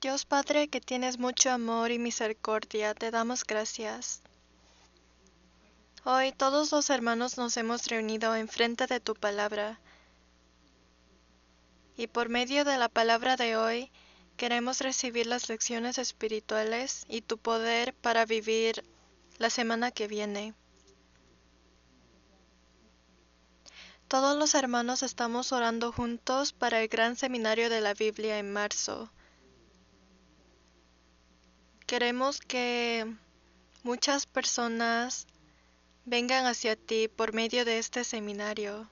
Dios Padre, que tienes mucho amor y misericordia, te damos gracias. Hoy todos los hermanos nos hemos reunido enfrente de tu palabra, y por medio de la palabra de hoy queremos recibir las lecciones espirituales y tu poder para vivir la semana que viene. Todos los hermanos estamos orando juntos para el gran seminario de la Biblia en marzo. Queremos que muchas personas vengan hacia ti por medio de este seminario.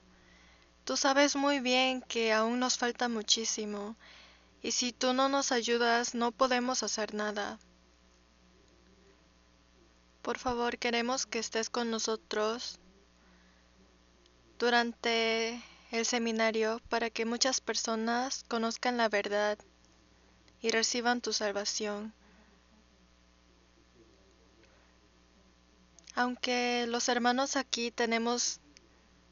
Tú sabes muy bien que aún nos falta muchísimo, y si tú no nos ayudas, no podemos hacer nada. Por favor, queremos que estés con nosotros durante el seminario para que muchas personas conozcan la verdad y reciban tu salvación. Aunque los hermanos aquí tenemos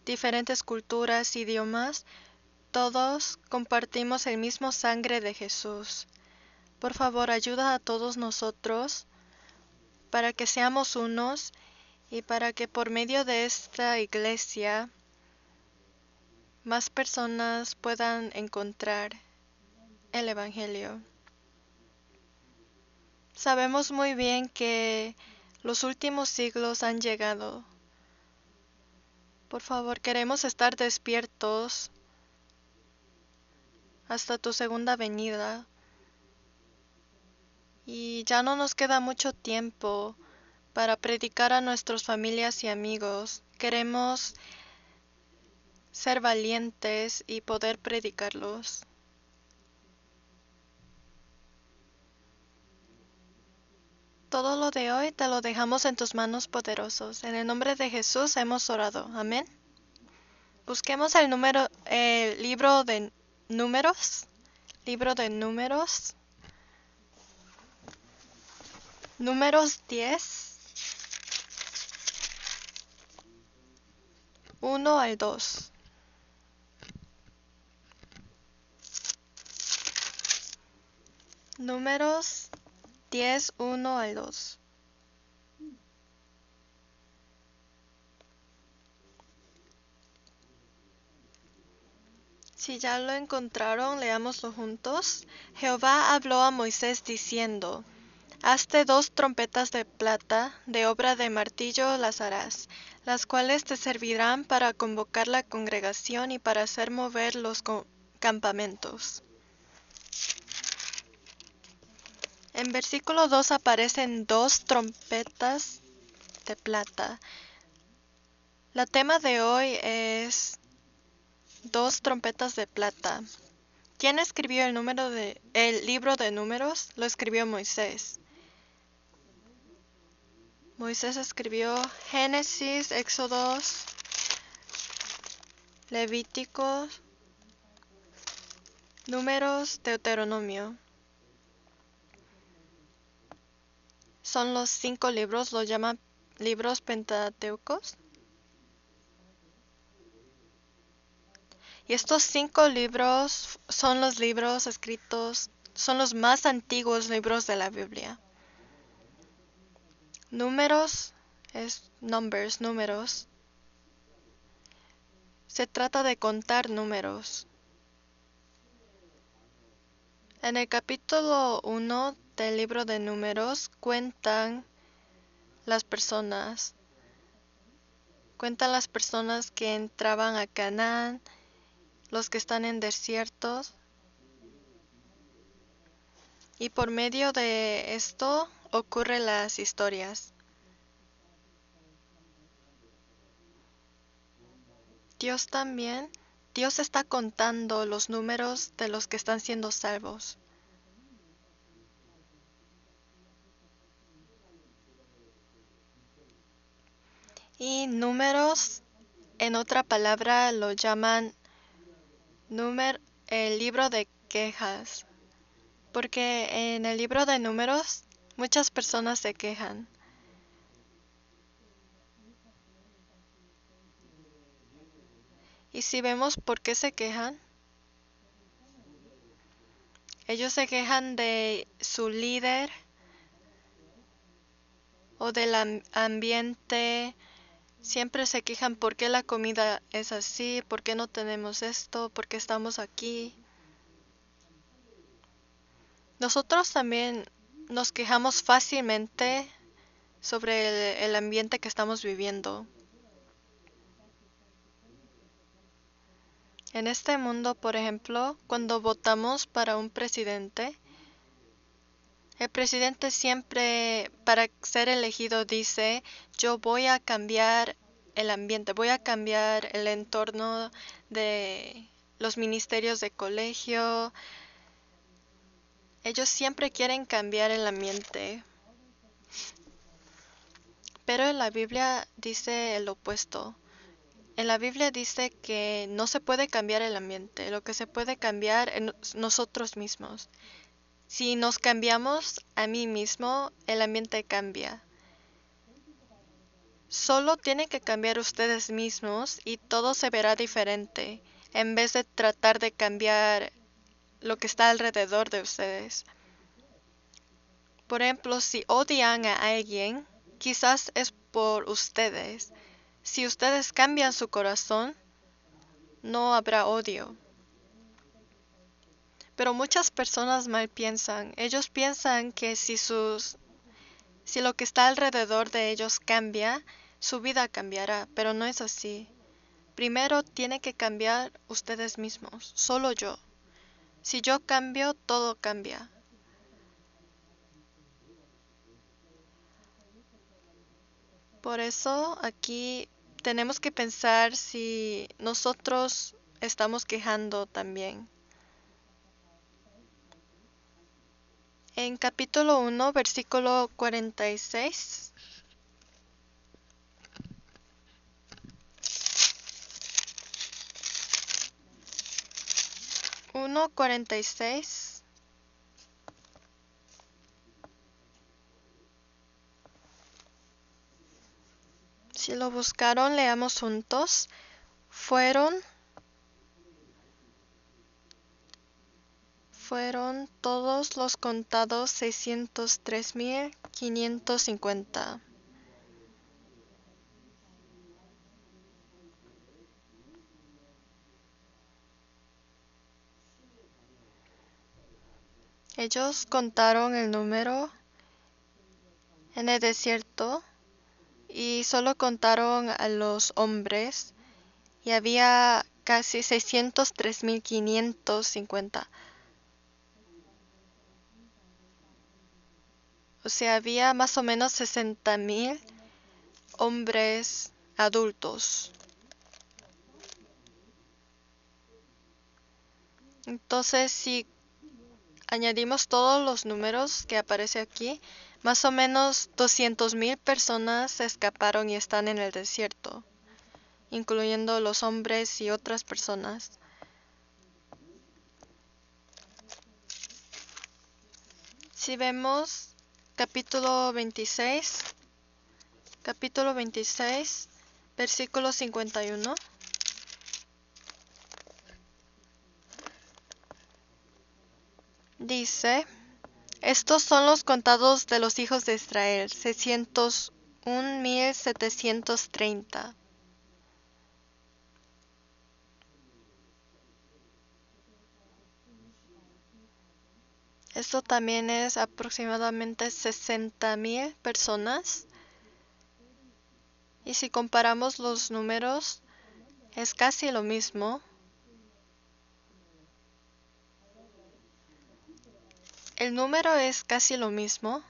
diferentes culturas, idiomas, todos compartimos el mismo sangre de Jesús. Por favor, ayuda a todos nosotros para que seamos unos y para que por medio de esta iglesia más personas puedan encontrar el Evangelio. Sabemos muy bien que los últimos siglos han llegado. Por favor, queremos estar despiertos hasta tu segunda venida. Y ya no nos queda mucho tiempo para predicar a nuestras familias y amigos. Queremos ser valientes y poder predicarlos. Todo lo de hoy te lo dejamos en tus manos poderosos. En el nombre de Jesús hemos orado. Amén. Busquemos el libro de números. Libro de números. Números 10. 1 al 2. Números 10, 1 al 2. Si ya lo encontraron, leámoslo juntos. Jehová habló a Moisés diciendo: Hazte 2 trompetas de plata, de obra de martillo las harás, las cuales te servirán para convocar la congregación y para hacer mover los campamentos. En versículo 2 aparecen 2 trompetas de plata. La tema de hoy es 2 trompetas de plata. ¿Quién escribió el libro de Números? Lo escribió Moisés. Moisés escribió Génesis, Éxodos, Levíticos, Números, Deuteronomio. Son los 5 libros, los llaman libros pentateucos. Y estos 5 libros son los libros escritos, son los más antiguos libros de la Biblia. Números es números. Se trata de contar números. En el capítulo 1 del libro de Números cuentan las personas que entraban a Canaán, los que están en desiertos, y por medio de esto ocurren las historias. Dios está contando los números de los que están siendo salvos. Y números, en otra palabra, lo llaman el libro de quejas, porque en el libro de números muchas personas se quejan. Y si vemos por qué se quejan, Ellos se quejan de su líder o del ambiente. Siempre se quejan por qué la comida es así, por qué no tenemos esto, por qué estamos aquí. Nosotros también nos quejamos fácilmente sobre el ambiente que estamos viviendo. En este mundo, por ejemplo, cuando votamos para un presidente, el presidente siempre, para ser elegido, dice, yo voy a cambiar el ambiente, voy a cambiar el entorno de los ministerios de colegio. Ellos siempre quieren cambiar el ambiente. Pero en la Biblia dice el opuesto. En la Biblia dice que no se puede cambiar el ambiente, lo que se puede cambiar es nosotros mismos. Si nos cambiamos a mí mismo, el ambiente cambia. Solo tienen que cambiar ustedes mismos y todo se verá diferente, en vez de tratar de cambiar lo que está alrededor de ustedes. Por ejemplo, si odian a alguien, quizás es por ustedes. Si ustedes cambian su corazón, no habrá odio. Pero muchas personas mal piensan. Ellos piensan que si lo que está alrededor de ellos cambia, su vida cambiará, pero no es así. Primero tiene que cambiar ustedes mismos, solo yo. Si yo cambio, todo cambia. Por eso aquí tenemos que pensar si nosotros estamos quejando también. En capítulo 1, versículo 46. 1:46. Si lo buscaron, leamos juntos. Fueron todos los contados 603,550. Ellos contaron el número en el desierto y solo contaron a los hombres y había casi 603,550. O sea, había más o menos 60,000 hombres adultos. Entonces, si añadimos todos los números que aparece aquí, más o menos 200,000 personas escaparon y están en el desierto, incluyendo los hombres y otras personas. Si vemos capítulo 26, versículo 51. Dice, estos son los contados de los hijos de Israel, 601,730. Esto también es aproximadamente 60,000 personas. Y si comparamos los números, es casi lo mismo. El número es casi lo mismo.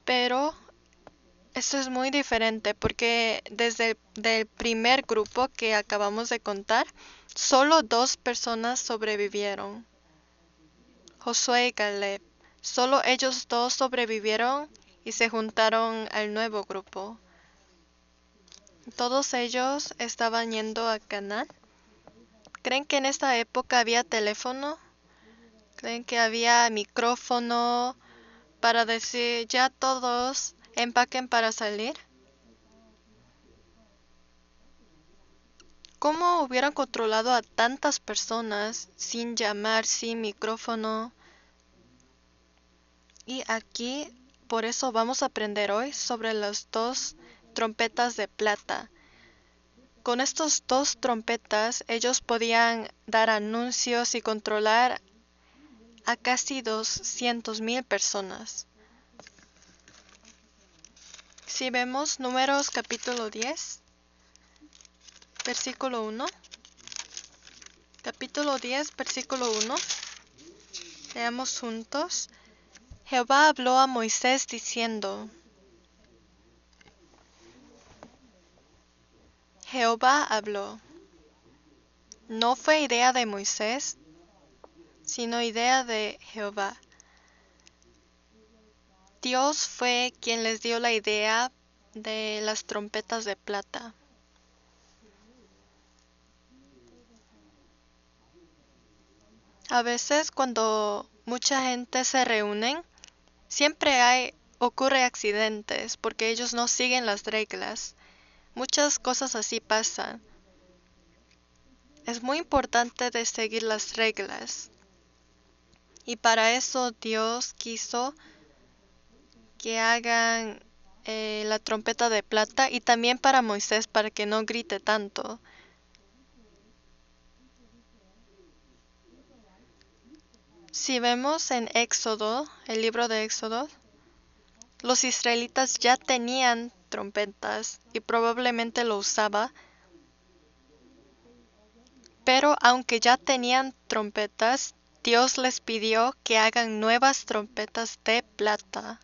Pero esto es muy diferente porque desde el primer grupo que acabamos de contar, solo 2 personas sobrevivieron. Josué y Caleb. Solo ellos 2 sobrevivieron y se juntaron al nuevo grupo. Todos ellos estaban yendo a Canaán. ¿Creen que en esta época había teléfono? ¿Creen que había micrófono para decir ya todos empaquen para salir? ¿Cómo hubieran controlado a tantas personas sin llamar, sin micrófono? Y aquí, por eso vamos a aprender hoy sobre las dos trompetas de plata. Con estos dos trompetas, ellos podían dar anuncios y controlar a casi 200,000 personas. Si vemos Números capítulo 10, versículo 1. Capítulo 10, versículo 1. Leamos juntos. Jehová habló a Moisés diciendo. Jehová habló. No fue idea de Moisés, sino idea de Jehová. Dios fue quien les dio la idea de las trompetas de plata. A veces cuando mucha gente se reúne, siempre ocurre accidentes porque ellos no siguen las reglas. Muchas cosas así pasan. Es muy importante de seguir las reglas. Y para eso Dios quiso que hagan la trompeta de plata y también para Moisés para que no grite tanto. Si vemos en Éxodo, el libro de Éxodo, los israelitas ya tenían trompetas y probablemente lo usaban. Pero aunque ya tenían trompetas, Dios les pidió que hagan nuevas trompetas de plata.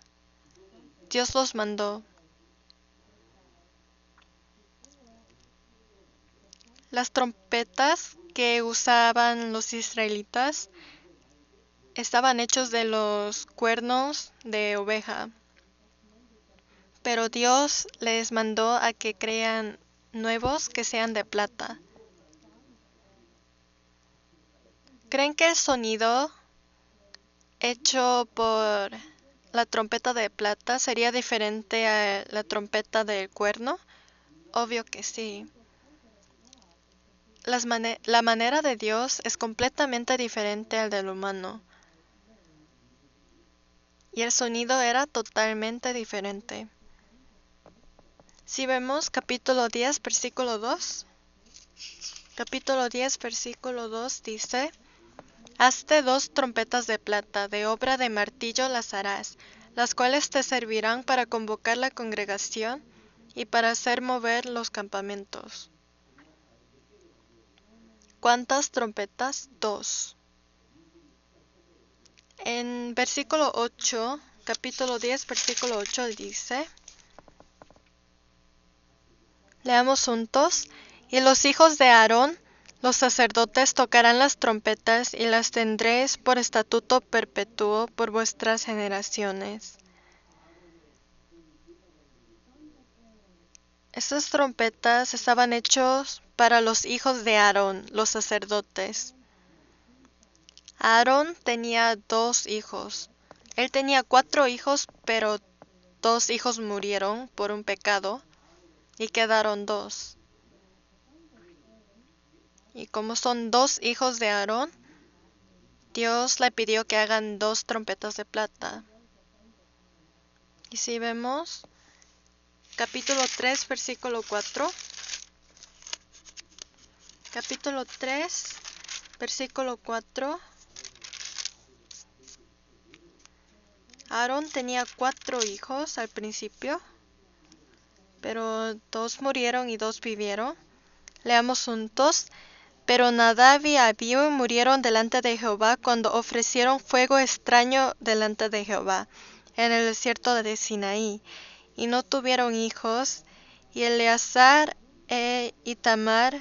Dios los mandó. Las trompetas que usaban los israelitas estaban hechos de los cuernos de oveja. Pero Dios les mandó a que crean nuevos que sean de plata. ¿Creen que el sonido hecho por la trompeta de plata sería diferente a la trompeta del cuerno? Obvio que sí. La manera de Dios es completamente diferente al del humano. Y el sonido era totalmente diferente. Si vemos capítulo 10, versículo 2. Capítulo 10, versículo 2 dice: Hazte 2 trompetas de plata, de obra de martillo las harás, las cuales te servirán para convocar la congregación y para hacer mover los campamentos. ¿Cuántas trompetas? 2. En versículo 8, capítulo 10, versículo 8 dice, leamos juntos, y los hijos de Aarón, los sacerdotes, tocarán las trompetas y las tendréis por estatuto perpetuo por vuestras generaciones. Estas trompetas estaban hechos para los hijos de Aarón, los sacerdotes. Aarón tenía 2 hijos. Él tenía 4 hijos, pero 2 hijos murieron por un pecado y quedaron 2. Y como son 2 hijos de Aarón, Dios le pidió que hagan 2 trompetas de plata. Y si vemos capítulo 3, versículo 4. Capítulo 3, versículo 4. Aarón tenía 4 hijos al principio, pero 2 murieron y 2 vivieron. Leamos juntos. Pero Nadab y Abiú murieron delante de Jehová cuando ofrecieron fuego extraño delante de Jehová en el desierto de Sinaí, y no tuvieron hijos, y Eleazar e Itamar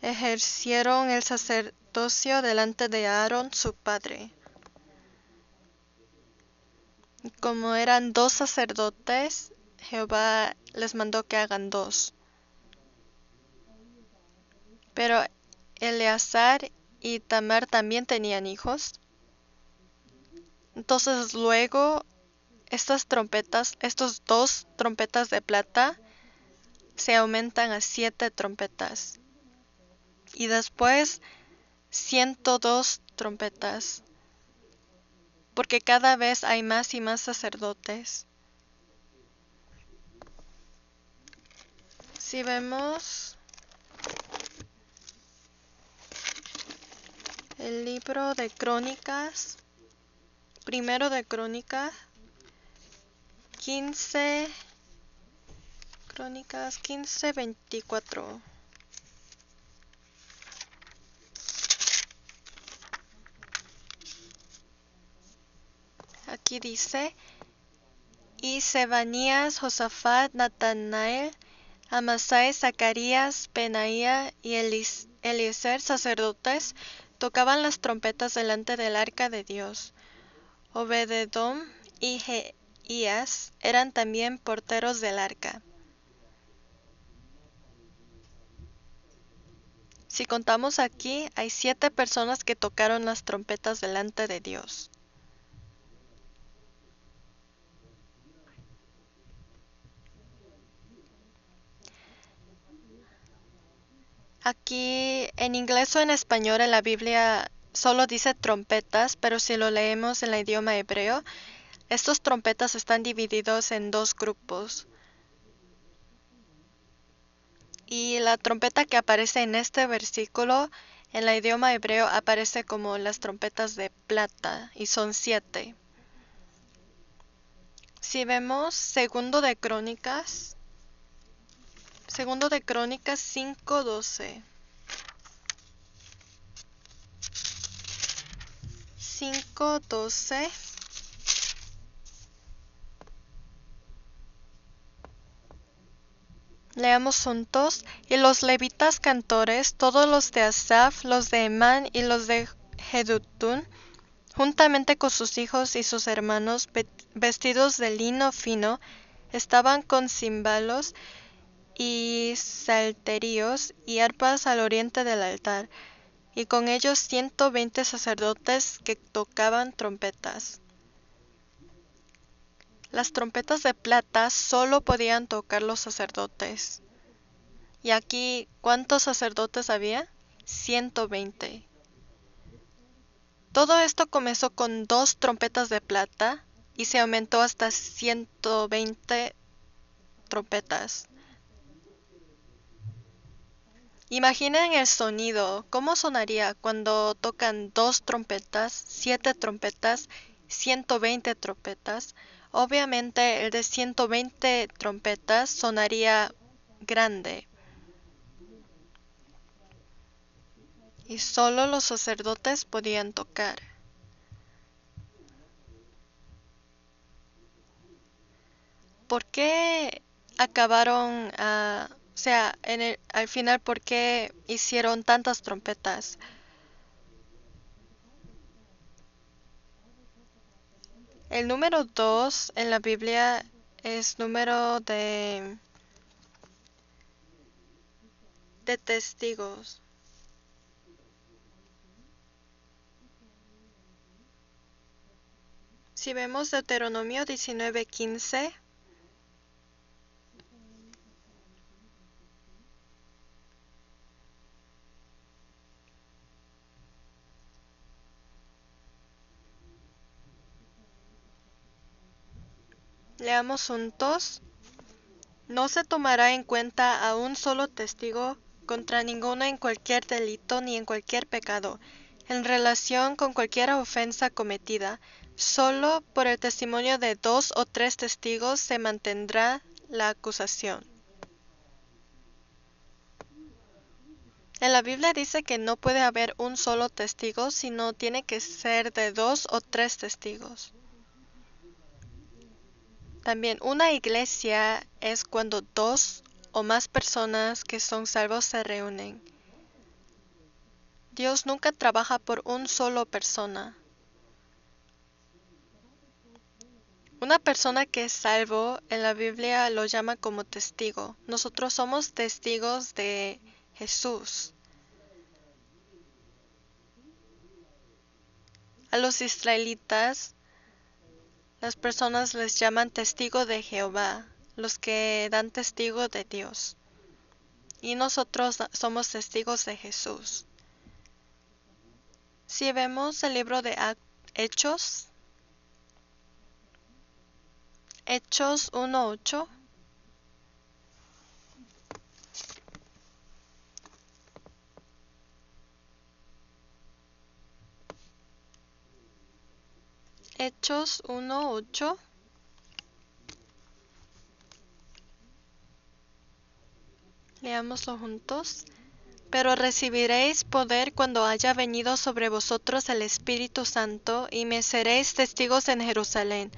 ejercieron el sacerdocio delante de Aarón su padre. Como eran 2 sacerdotes, Jehová les mandó que hagan 2. Pero Eleazar y Tamar también tenían hijos. Entonces luego estos 2 trompetas de plata se aumentan a 7 trompetas. y después 102 trompetas, porque cada vez hay más y más sacerdotes. Si vemos el libro de Crónicas, primero de Crónicas 15, Crónicas 15:24. Aquí dice: y Sebanías, Josafat, Natanael, Amasai, Zacarías, Benaía y Eliezer, sacerdotes, tocaban las trompetas delante del arca de Dios. Obededom y Jeías eran también porteros del arca. Si contamos aquí, hay 7 personas que tocaron las trompetas delante de Dios. Aquí en inglés o en español en la Biblia solo dice trompetas, pero si lo leemos en el idioma hebreo, estos trompetas están divididos en 2 grupos. Y la trompeta que aparece en este versículo en el idioma hebreo aparece como las trompetas de plata y son 7. Si vemos Segundo de Crónicas 5:12. 5:12. Leamos juntos. Y los levitas cantores, todos los de Asaf, los de Emán y los de Jedutún, juntamente con sus hijos y sus hermanos, vestidos de lino fino, estaban con címbalos y salterios y arpas al oriente del altar, y con ellos 120 sacerdotes que tocaban trompetas. Las trompetas de plata solo podían tocar los sacerdotes. Y aquí, ¿cuántos sacerdotes había? 120. Todo esto comenzó con 2 trompetas de plata y se aumentó hasta 120 trompetas. Imaginen el sonido, ¿cómo sonaría cuando tocan 2 trompetas, 7 trompetas, 120 trompetas? Obviamente el de 120 trompetas sonaría grande. Y solo los sacerdotes podían tocar. ¿Por qué acabaron, al final, por qué hicieron tantas trompetas? El número 2 en la Biblia es número de testigos. Si vemos Deuteronomio 19:15, leamos juntos. No se tomará en cuenta a un solo testigo contra ninguno en cualquier delito ni en cualquier pecado, en relación con cualquier ofensa cometida. Solo por el testimonio de 2 o 3 testigos se mantendrá la acusación. En la Biblia dice que no puede haber un solo testigo, sino tiene que ser de 2 o 3 testigos. También una iglesia es cuando 2 o más personas que son salvos se reúnen. Dios nunca trabaja por un solo persona. Una persona que es salvo en la Biblia lo llama como testigo. Nosotros somos testigos de Jesús. A los israelitas, las personas les llaman testigo de Jehová, los que dan testigo de Dios. y nosotros somos testigos de Jesús. Si vemos el libro de Hechos 1:8, Hechos 1:8, leámoslo juntos. Pero recibiréis poder cuando haya venido sobre vosotros el Espíritu Santo, y me seréis testigos en Jerusalén,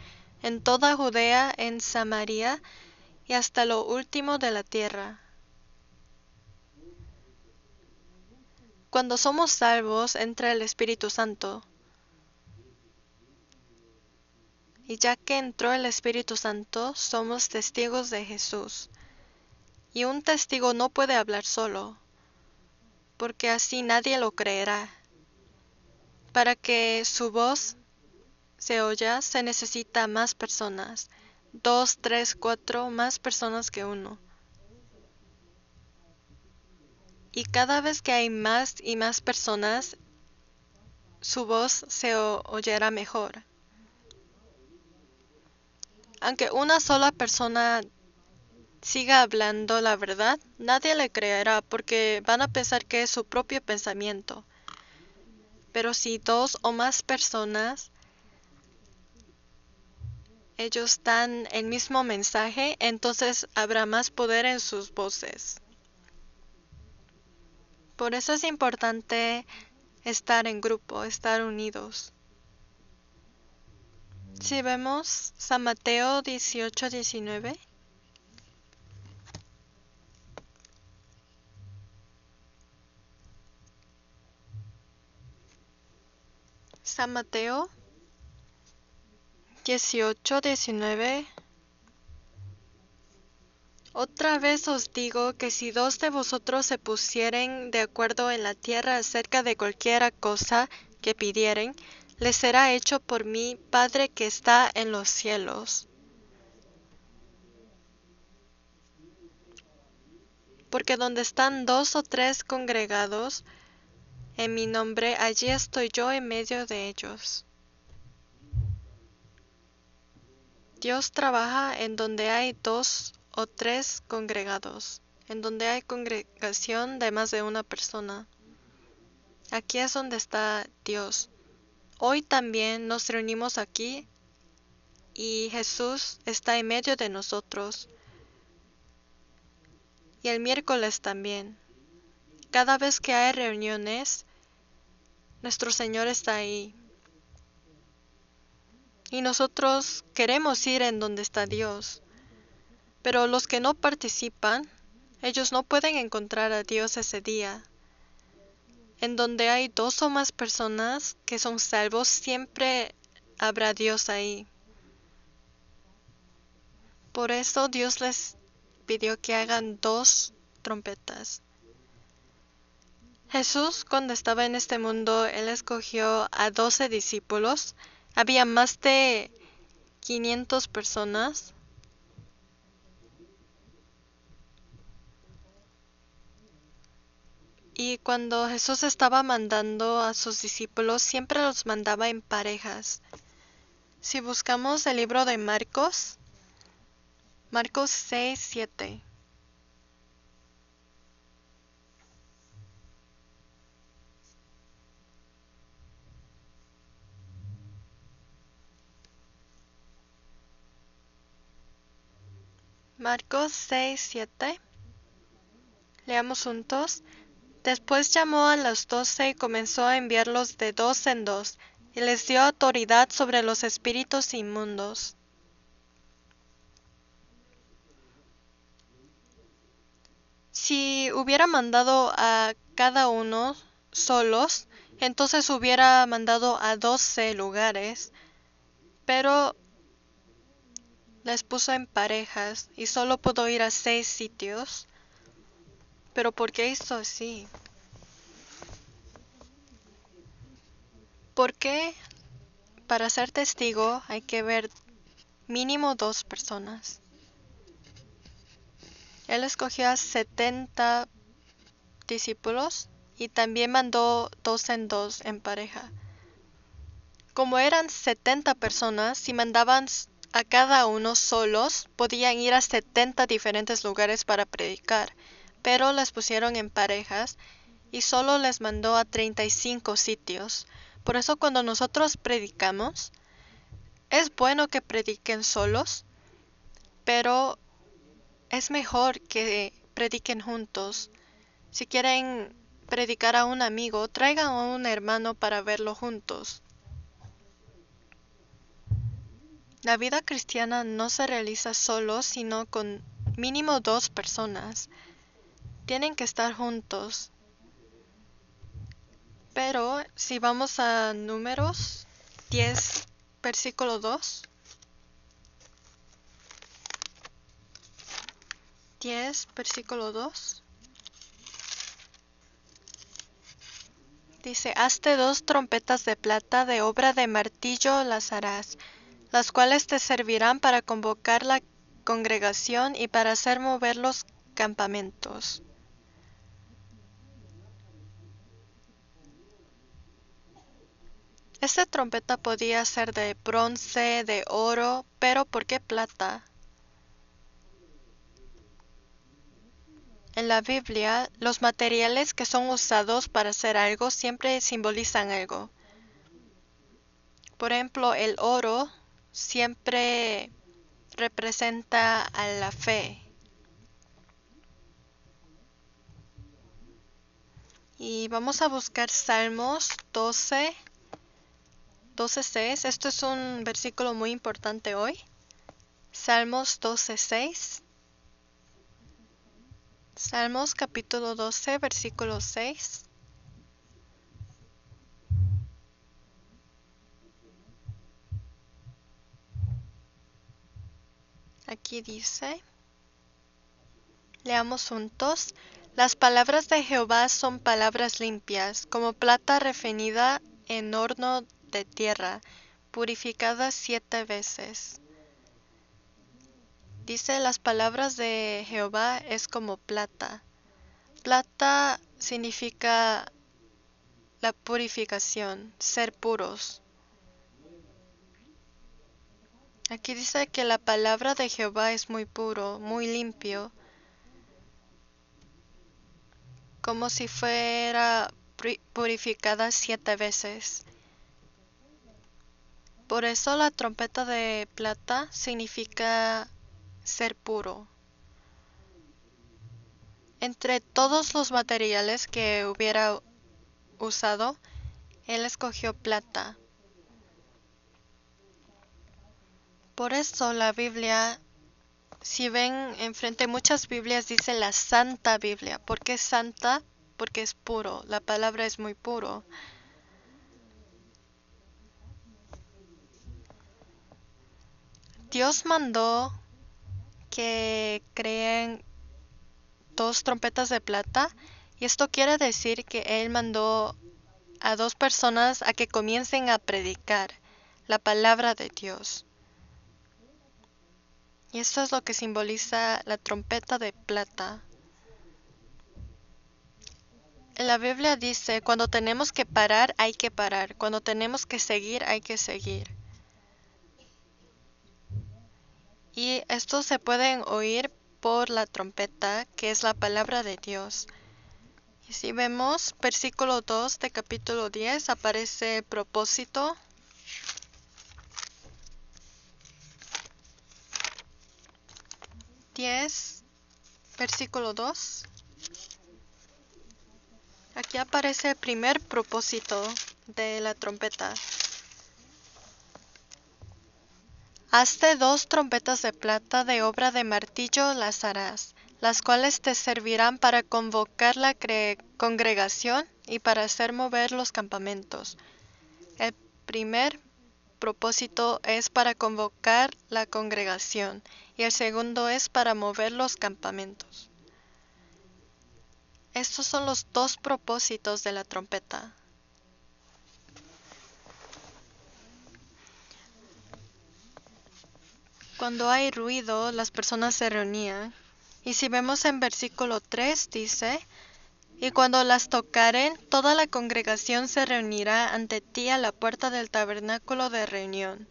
en toda Judea, en Samaria, y hasta lo último de la tierra. Cuando somos salvos, entra el Espíritu Santo. Y ya que entró el Espíritu Santo, somos testigos de Jesús. Y un testigo no puede hablar solo, porque así nadie lo creerá. Para que su voz se oya, se necesita más personas. 2, 3, 4, más personas que uno. Y cada vez que hay más y más personas, su voz se oyerá mejor. Aunque una sola persona siga hablando la verdad, nadie le creerá porque van a pensar que es su propio pensamiento. Pero si 2 o más personas, ellos dan el mismo mensaje, entonces habrá más poder en sus voces. Por eso es importante estar en grupo, estar unidos. Si vemos San Mateo 18:19. San Mateo 18:19. Otra vez os digo que si 2 de vosotros se pusieren de acuerdo en la tierra acerca de cualquiera cosa que pidieren, les será hecho por mi Padre que está en los cielos. Porque donde están 2 o 3 congregados en mi nombre, allí estoy yo en medio de ellos. Dios trabaja en donde hay 2 o 3 congregados, en donde hay congregación de más de una persona. Aquí es donde está Dios. Hoy también nos reunimos aquí y Jesús está en medio de nosotros. Y el miércoles también. Cada vez que hay reuniones, nuestro Señor está ahí. Y nosotros queremos ir en donde está Dios. Pero los que no participan, ellos no pueden encontrar a Dios ese día. En donde hay 2 o más personas que son salvos, siempre habrá Dios ahí. Por eso Dios les pidió que hagan 2 trompetas. Jesús, cuando estaba en este mundo, Él escogió a 12 discípulos. Había más de 500 personas. Y cuando Jesús estaba mandando a sus discípulos, siempre los mandaba en parejas. Si buscamos el libro de Marcos 6:7. Marcos 6:7. Leamos juntos. Después llamó a los 12 y comenzó a enviarlos de 2 en 2, y les dio autoridad sobre los espíritus inmundos. Si hubiera mandado a cada uno solos, entonces hubiera mandado a 12 lugares, pero les puso en parejas y solo pudo ir a 6 sitios. ¿Pero por qué hizo así? Porque para ser testigo hay que ver mínimo 2 personas. Él escogió a 70 discípulos y también mandó 2 en pareja. Como eran 70 personas, si mandaban a cada uno solos, podían ir a 70 diferentes lugares para predicar, pero les pusieron en parejas y solo les mandó a 35 sitios. Por eso cuando nosotros predicamos, es bueno que prediquen solos, pero es mejor que prediquen juntos. Si quieren predicar a un amigo, traigan a un hermano para verlo juntos. La vida cristiana no se realiza solo, sino con mínimo 2 personas. Tienen que estar juntos. Pero si vamos a Números 10, versículo 2. 10, versículo 2. Dice, hazte 2 trompetas de plata, de obra de martillo las harás, las cuales te servirán para convocar la congregación y para hacer mover los campamentos. Esta trompeta podía ser de bronce, de oro, pero ¿por qué plata? En la Biblia, los materiales que son usados para hacer algo siempre simbolizan algo. Por ejemplo, el oro siempre representa a la fe. Y vamos a buscar Salmos 12:6. Esto es un versículo muy importante hoy. Salmos 12:6. Salmos capítulo 12, versículo 6. Aquí dice, leamos juntos. Las palabras de Jehová son palabras limpias, como plata refinada en horno de tierra, purificada 7 veces. Dice, las palabras de Jehová es como plata. Plata significa la purificación, ser puros. Aquí dice que la palabra de Jehová es muy puro, muy limpio, como si fuera purificada 7 veces. Por eso la trompeta de plata significa ser puro. Entre todos los materiales que hubiera usado, él escogió plata. Por eso la Biblia, si ven enfrente muchas Biblias, dice la Santa Biblia. ¿Por qué santa? Porque es puro. La palabra es muy puro. Dios mandó que creen 2 trompetas de plata, y esto quiere decir que Él mandó a 2 personas a que comiencen a predicar la palabra de Dios. Y esto es lo que simboliza la trompeta de plata. En la Biblia dice, cuando tenemos que parar, hay que parar. Cuando tenemos que seguir, hay que seguir. Y estos se pueden oír por la trompeta, que es la palabra de Dios. Y si vemos versículo 2 de capítulo 10, aparece el propósito. Versículo 2. Aquí aparece el primer propósito de la trompeta. Hazte 2 trompetas de plata, de obra de martillo las harás, las cuales te servirán para convocar la congregación y para hacer mover los campamentos. El primer propósito es para convocar la congregación y el segundo es para mover los campamentos. Estos son los 2 propósitos de la trompeta. Cuando hay ruido, las personas se reunían Y si vemos en versículo 3 dice, y cuando las tocaren, toda la congregación se reunirá ante ti a la puerta del tabernáculo de reunión.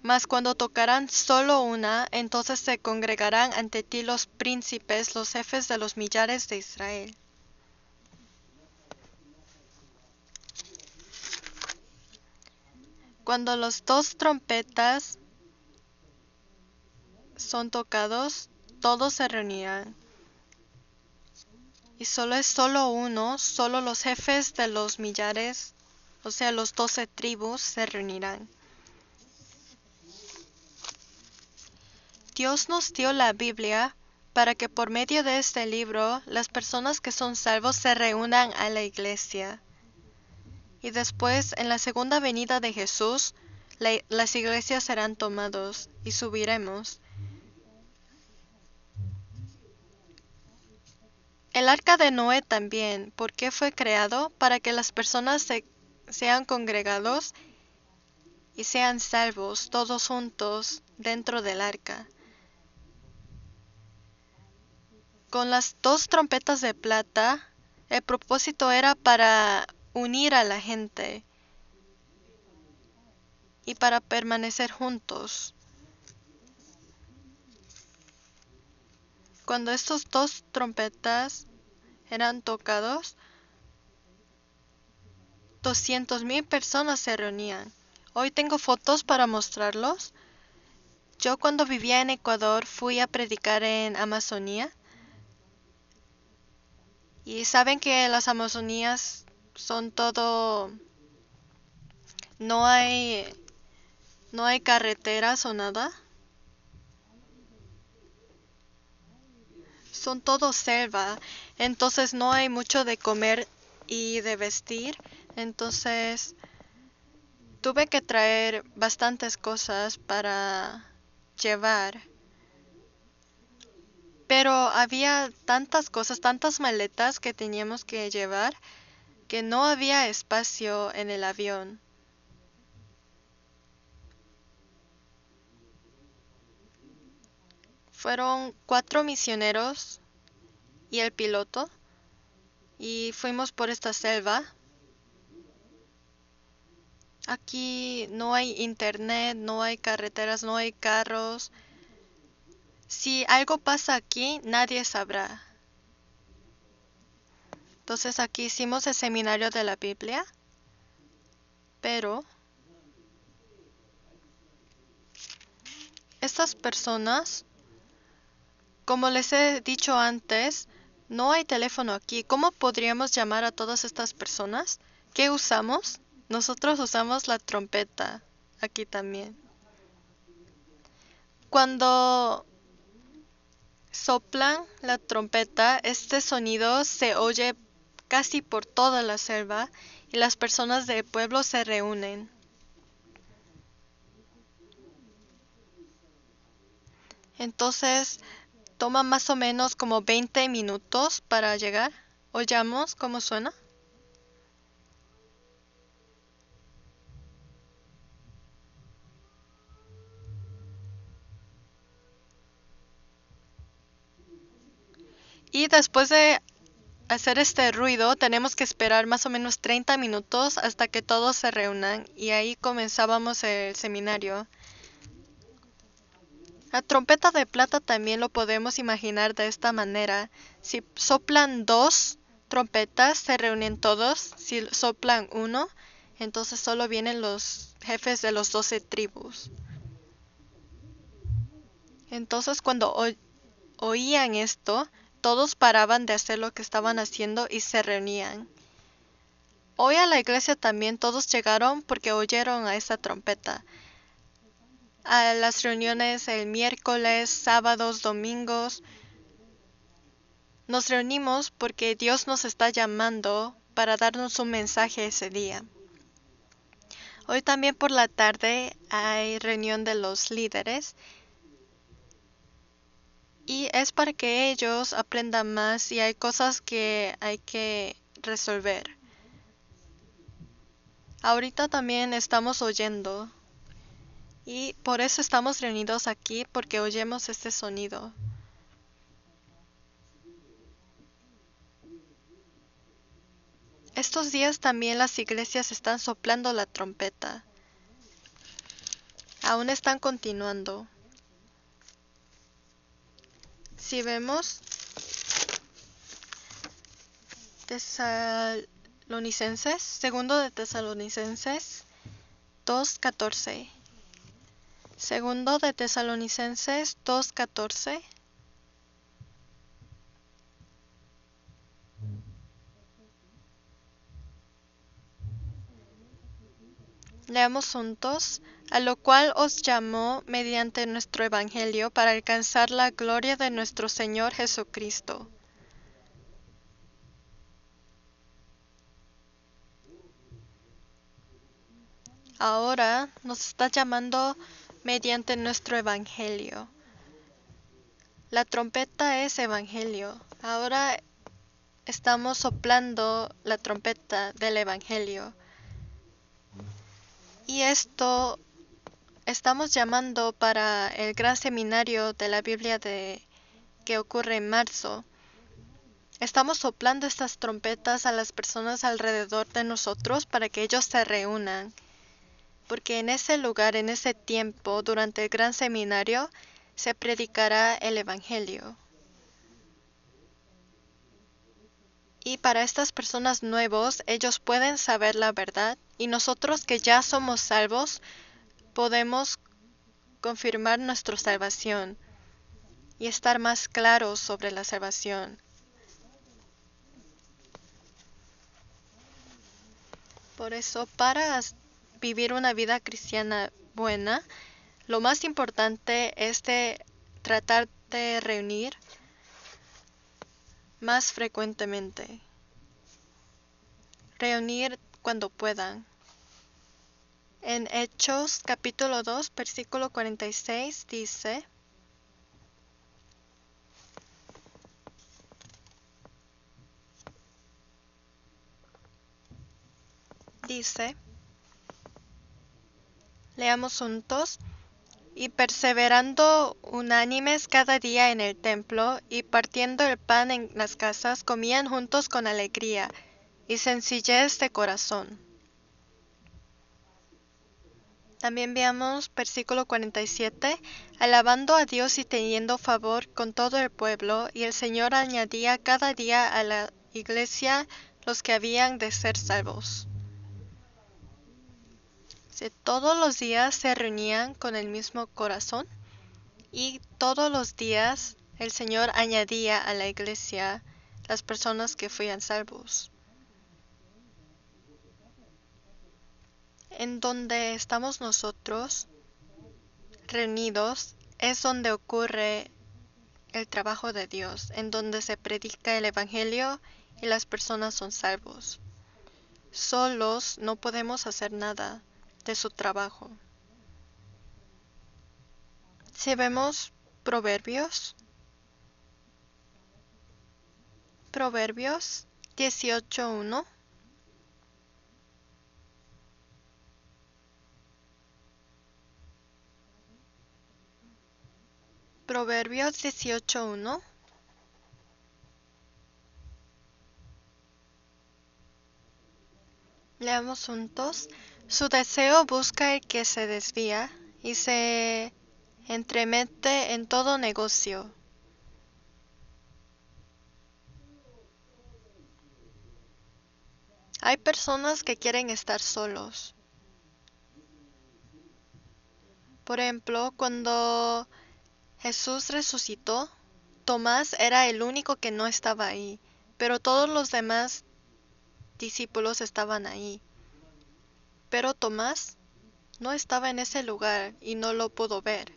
Mas cuando tocarán solo una, entonces se congregarán ante ti los príncipes, los jefes de los millares de Israel. Cuando los dos trompetas son tocados, todos se reunirán. Y solo uno, solo los jefes de los millares, o sea, los 12 tribus, se reunirán. Dios nos dio la Biblia para que por medio de este libro las personas que son salvos se reúnan a la iglesia. Y después, en la segunda venida de Jesús, las iglesias serán tomadas y subiremos. El arca de Noé también, ¿por qué fue creado? Para que las personas sean congregados y sean salvos todos juntos dentro del arca. Con las dos trompetas de plata, el propósito era para unir a la gente y para permanecer juntos. Cuando estos dos trompetas eran tocados, 200,000 personas se reunían. Hoy tengo fotos para mostrarlos. Yo cuando vivía en Ecuador fui a predicar en Amazonía. Y saben que las Amazonías son todo... No hay carreteras o nada. Son todo selva. Entonces no hay mucho de comer y de vestir. Entonces tuve que traer bastantes cosas para llevar. Pero había tantas cosas, tantas maletas que teníamos que llevar, que no había espacio en el avión. Fueron 4 misioneros y el piloto, y fuimos por esta selva. Aquí no hay internet, no hay carreteras, no hay carros. Si algo pasa aquí, nadie sabrá. Entonces aquí hicimos el seminario de la Biblia, pero estas personas, como les he dicho antes, no hay teléfono aquí. ¿Cómo podríamos llamar a todas estas personas? ¿Qué usamos? Nosotros usamos la trompeta aquí también. Cuando soplan la trompeta, este sonido se oye casi por toda la selva y las personas del pueblo se reúnen. Entonces, toma más o menos como 20 minutos para llegar. ¿Oyamos cómo suena? Y después de hacer este ruido, tenemos que esperar más o menos 30 minutos hasta que todos se reúnan y ahí comenzábamos el seminario. La trompeta de plata también lo podemos imaginar de esta manera. Si soplan 2 trompetas, se reúnen todos. Si soplan 1, entonces solo vienen los jefes de los 12 tribus. Entonces cuando oían esto, todos paraban de hacer lo que estaban haciendo y se reunían. Hoy a la iglesia también todos llegaron porque oyeron a esa trompeta. A las reuniones el miércoles, sábados, domingos. Nos reunimos porque Dios nos está llamando para darnos un mensaje ese día. Hoy también por la tarde hay reunión de los líderes y es para que ellos aprendan más y hay cosas que hay que resolver. Ahorita también estamos oyendo Y por eso estamos reunidos aquí, porque oyemos este sonido. Estos días también las iglesias están soplando la trompeta. Aún están continuando. Si vemos Tesalonicenses, segundo de Tesalonicenses 2:14. Segundo de Tesalonicenses 2:14. Leamos juntos, a lo cual os llamó mediante nuestro Evangelio para alcanzar la gloria de nuestro Señor Jesucristo. Ahora nos está llamando mediante nuestro Evangelio. La trompeta es Evangelio. Ahora estamos soplando la trompeta del Evangelio. Y esto estamos llamando para el gran seminario de la Biblia que ocurre en marzo. Estamos soplando estas trompetas a las personas alrededor de nosotros para que ellos se reúnan. Porque en ese lugar, en ese tiempo, durante el gran seminario, se predicará el Evangelio. Y para estas personas nuevos, ellos pueden saber la verdad, y nosotros que ya somos salvos, podemos confirmar nuestra salvación y estar más claros sobre la salvación. Por eso, para vivir una vida cristiana buena, lo más importante es tratar de reunir más frecuentemente. Reunir cuando puedan. En Hechos capítulo 2, versículo 46 dice, leamos juntos, y perseverando unánimes cada día en el templo, y partiendo el pan en las casas, comían juntos con alegría y sencillez de corazón. También veamos versículo 47, alabando a Dios y teniendo favor con todo el pueblo, y el Señor añadía cada día a la iglesia los que habían de ser salvos. Todos los días se reunían con el mismo corazón y todos los días el Señor añadía a la iglesia las personas que fueran salvos. En donde estamos nosotros reunidos es donde ocurre el trabajo de Dios, en donde se predica el Evangelio y las personas son salvos. Solos no podemos hacer nada de su trabajo. Si vemos Proverbios 18:1. Proverbios 18:1. Leamos juntos. Su deseo busca el que se desvía y se entremete en todo negocio. Hay personas que quieren estar solos. Por ejemplo, cuando Jesús resucitó, Tomás era el único que no estaba ahí, pero todos los demás discípulos estaban ahí. Pero Tomás no estaba en ese lugar y no lo pudo ver.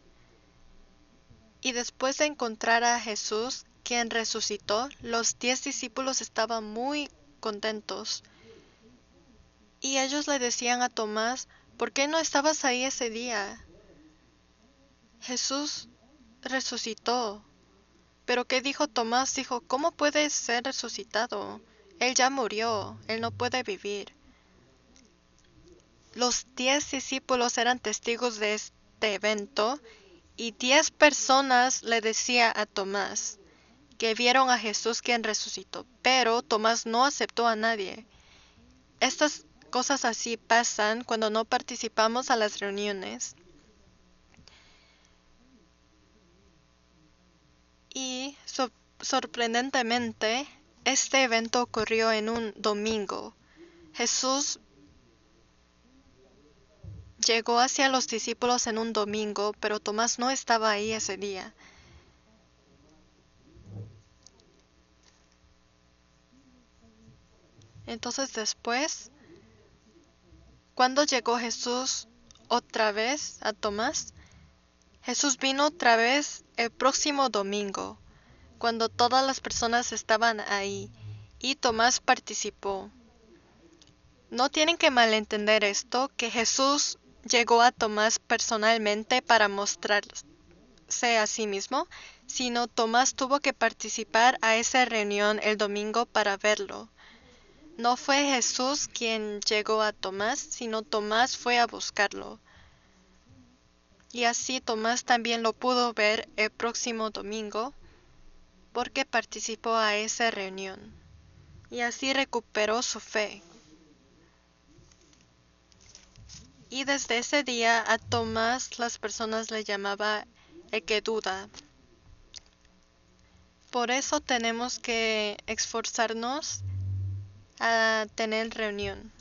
Y después de encontrar a Jesús, quien resucitó, los 10 discípulos estaban muy contentos. Y ellos le decían a Tomás, ¿por qué no estabas ahí ese día? Jesús resucitó. Pero ¿qué dijo Tomás? Dijo, ¿cómo puede ser resucitado? Él ya murió, él no puede vivir. Los 10 discípulos eran testigos de este evento y 10 personas le decía a Tomás que vieron a Jesús quien resucitó, pero Tomás no aceptó a nadie. Estas cosas así pasan cuando no participamos a las reuniones. Y sorprendentemente, este evento ocurrió en un domingo. Jesús llegó hacia los discípulos en un domingo, pero Tomás no estaba ahí ese día. Entonces después, cuando llegó Jesús otra vez a Tomás, Jesús vino otra vez el próximo domingo, cuando todas las personas estaban ahí, y Tomás participó. No tienen que malentender esto, que Jesús llegó a Tomás personalmente para mostrarse a sí mismo, sino Tomás tuvo que participar a esa reunión el domingo para verlo. No fue Jesús quien llegó a Tomás, sino Tomás fue a buscarlo. Y así Tomás también lo pudo ver el próximo domingo, porque participó a esa reunión. Y así recuperó su fe. Y desde ese día a Tomás las personas le llamaban el que duda. Por eso tenemos que esforzarnos a tener reunión.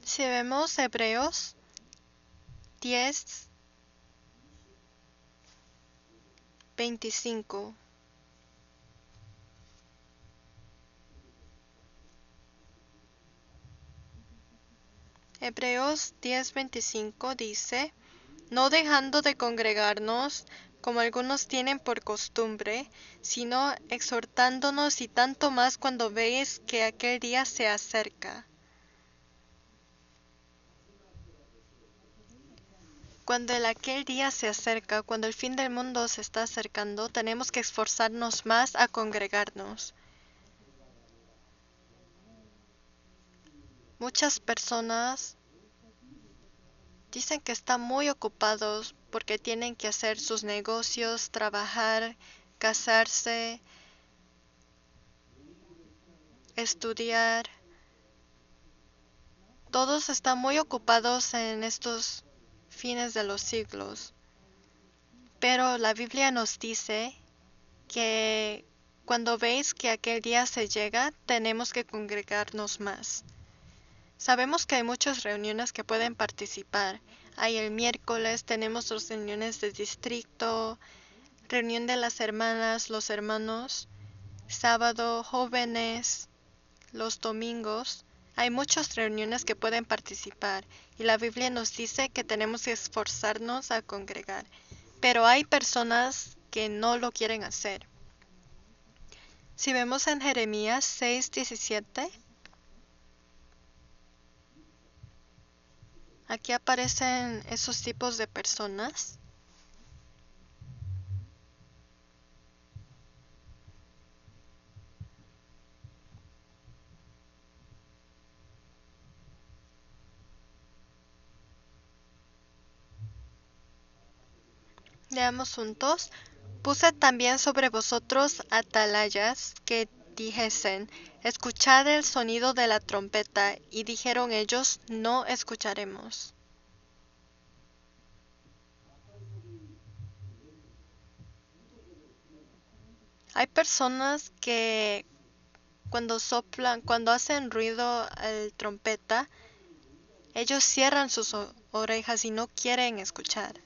Si vemos Hebreos 10:25. Hebreos 10:25 dice: no dejando de congregarnos, como algunos tienen por costumbre, sino exhortándonos, y tanto más cuando veis que aquel día se acerca. Cuando aquel día se acerca, cuando el fin del mundo se está acercando, tenemos que esforzarnos más a congregarnos. Muchas personas dicen que están muy ocupados porque tienen que hacer sus negocios, trabajar, casarse, estudiar. Todos están muy ocupados en estos fines de los siglos. Pero la Biblia nos dice que cuando veis que aquel día se llega, tenemos que congregarnos más. Sabemos que hay muchas reuniones que pueden participar. Hay el miércoles, tenemos las reuniones de distrito, reunión de las hermanas, los hermanos, sábado, jóvenes, los domingos. Hay muchas reuniones que pueden participar y la Biblia nos dice que tenemos que esforzarnos a congregar. Pero hay personas que no lo quieren hacer. Si vemos en Jeremías 6:17, aquí aparecen esos tipos de personas. Leamos juntos. Puse también sobre vosotros atalayas que dijesen: escuchad el sonido de la trompeta. Y dijeron ellos: no escucharemos. Hay personas que cuando soplan, cuando hacen ruido el trompeta, ellos cierran sus orejas y no quieren escuchar.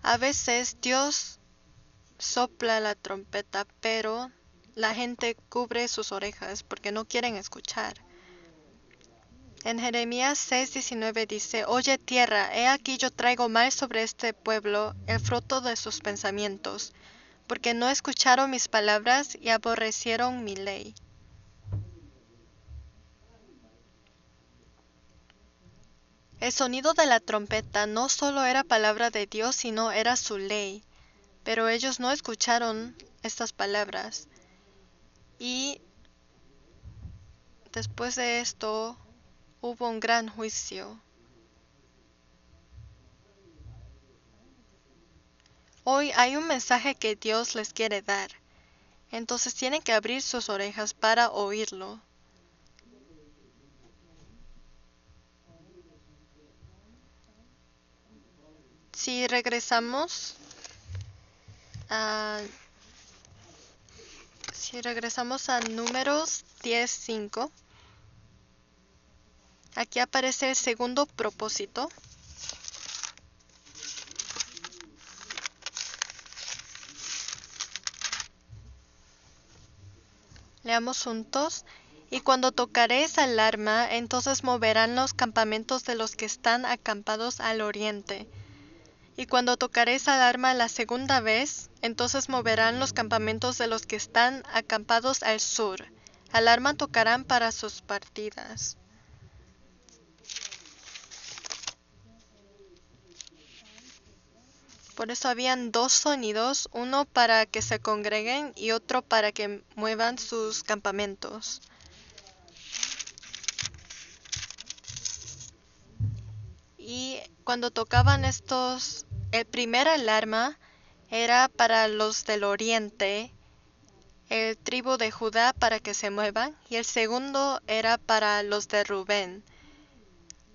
A veces Dios sopla la trompeta, pero la gente cubre sus orejas porque no quieren escuchar. En Jeremías 6:19 dice: oye tierra, he aquí yo traigo mal sobre este pueblo el fruto de sus pensamientos, porque no escucharon mis palabras y aborrecieron mi ley. El sonido de la trompeta no solo era palabra de Dios, sino era su ley. Pero ellos no escucharon estas palabras. Y después de esto hubo un gran juicio. Hoy hay un mensaje que Dios les quiere dar. Entonces tienen que abrir sus orejas para oírlo. Si regresamos a Números 10:5, aquí aparece el segundo propósito. Leamos juntos. Y cuando tocaréis alarma, entonces moverán los campamentos de los que están acampados al oriente. Y cuando tocaréis alarma la segunda vez, entonces moverán los campamentos de los que están acampados al sur. Alarma tocarán para sus partidas. Por eso habían dos sonidos, uno para que se congreguen y otro para que muevan sus campamentos. Y cuando tocaban estos, el primer alarma era para los del oriente, el tribu de Judá para que se muevan, y el segundo era para los de Rubén,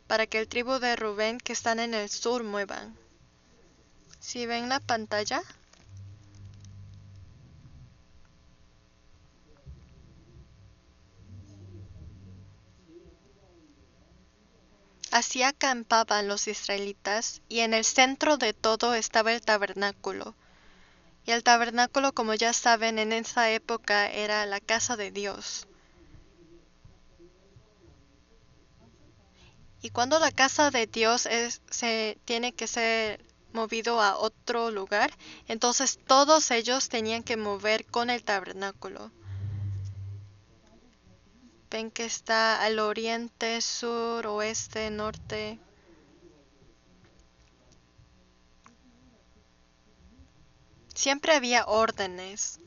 para que el tribu de Rubén que están en el sur muevan. ¿Sí ven la pantalla? Así acampaban los israelitas, y en el centro de todo estaba el tabernáculo. Y el tabernáculo, como ya saben, en esa época era la casa de Dios. Y cuando la casa de Dios se tiene que ser movido a otro lugar, entonces todos ellos tenían que mover con el tabernáculo. Ven que está al oriente, sur, oeste, norte. Siempre había órdenes.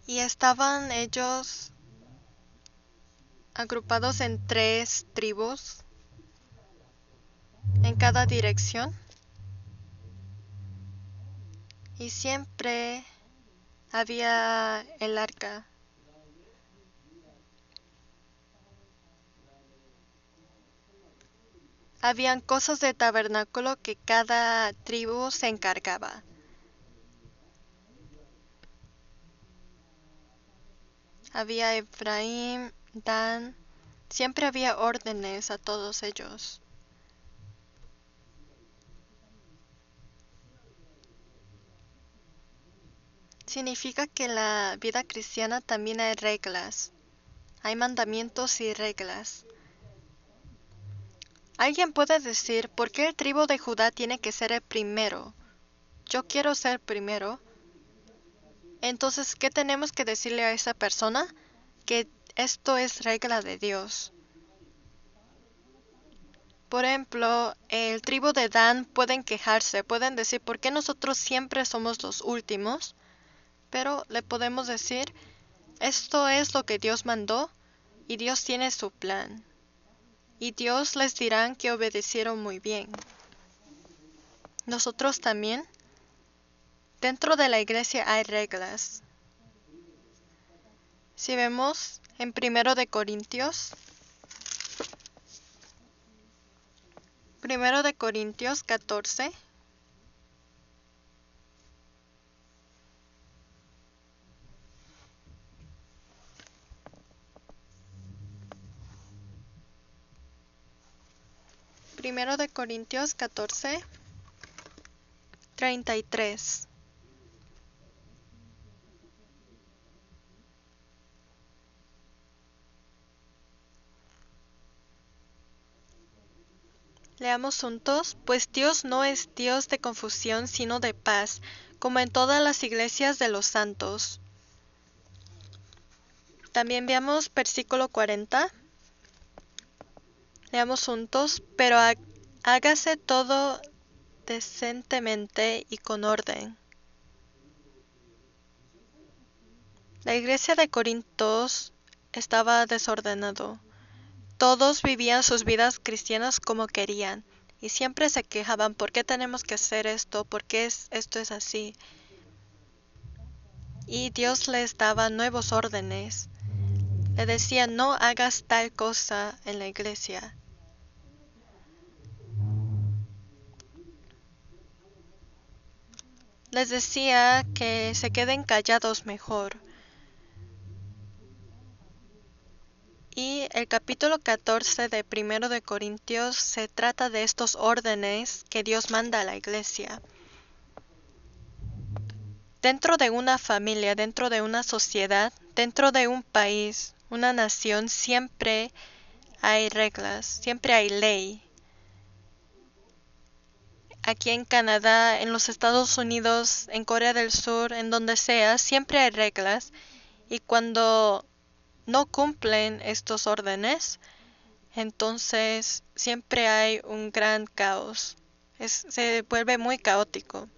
Y estaban ellos agrupados en 3 tribus en cada dirección. Y siempre había el arca. Habían cosas de tabernáculo que cada tribu se encargaba. Había Efraín, Dan, siempre había órdenes a todos ellos. Significa que en la vida cristiana también hay reglas, hay mandamientos y reglas. Alguien puede decir, ¿por qué el tribu de Judá tiene que ser el primero? Yo quiero ser primero. Entonces, ¿qué tenemos que decirle a esa persona? Que esto es regla de Dios. Por ejemplo, el tribu de Dan pueden quejarse, pueden decir, ¿por qué nosotros siempre somos los últimos? Pero le podemos decir, esto es lo que Dios mandó y Dios tiene su plan. Y Dios les dirá que obedecieron muy bien. Nosotros también, dentro de la iglesia hay reglas. Si vemos en 1 de Corintios 14. Primero de Corintios 14:33. Leamos juntos, pues Dios no es Dios de confusión, sino de paz, como en todas las iglesias de los santos. También veamos versículo 40. Leamos juntos, pero hágase todo decentemente y con orden. La iglesia de Corintios estaba desordenado. Todos vivían sus vidas cristianas como querían y siempre se quejaban: ¿por qué tenemos que hacer esto? ¿Por qué esto es así? Y Dios les daba nuevos órdenes. Le decía: no hagas tal cosa en la iglesia. Les decía que se queden callados mejor. Y el capítulo 14 de Primero de Corintios se trata de estos órdenes que Dios manda a la iglesia. Dentro de una familia, dentro de una sociedad, dentro de un país, una nación, siempre hay reglas, siempre hay ley. Aquí en Canadá, en los Estados Unidos, en Corea del Sur, en donde sea, siempre hay reglas. Y cuando no cumplen estos órdenes, entonces siempre hay un gran caos. Se vuelve muy caótico.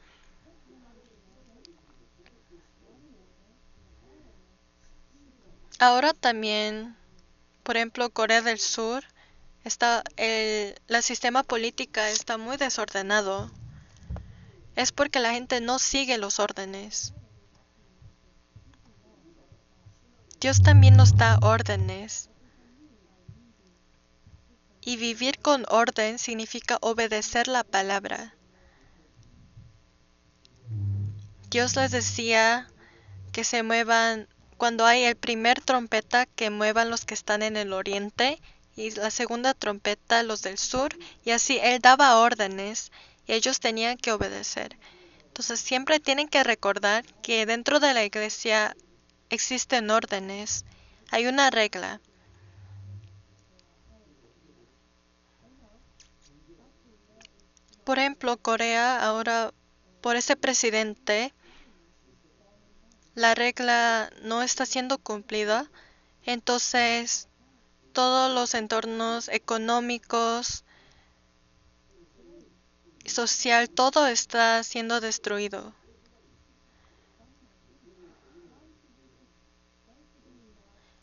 Ahora también, por ejemplo, Corea del Sur, el sistema político está muy desordenado. Es porque la gente no sigue los órdenes. Dios también nos da órdenes. Y vivir con orden significa obedecer la palabra. Dios les decía que se muevan cuando hay el primer trompeta, que muevan los que están en el oriente, y la segunda trompeta los del sur, y así Él daba órdenes y ellos tenían que obedecer. Entonces siempre tienen que recordar que dentro de la iglesia existen órdenes, hay una regla. Por ejemplo, Corea ahora, por ese presidente, la regla no está siendo cumplida, entonces todos los entornos económicos, social, todo está siendo destruido.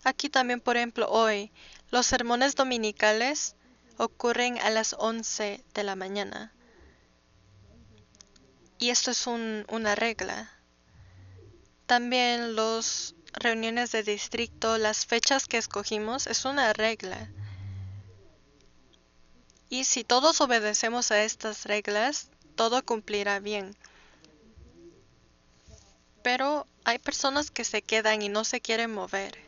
Aquí también, por ejemplo, hoy, los sermones dominicales ocurren a las 11 de la mañana. Y esto es una regla. También las reuniones de distrito, las fechas que escogimos, es una regla. Y si todos obedecemos a estas reglas, todo cumplirá bien. Pero hay personas que se quedan y no se quieren mover.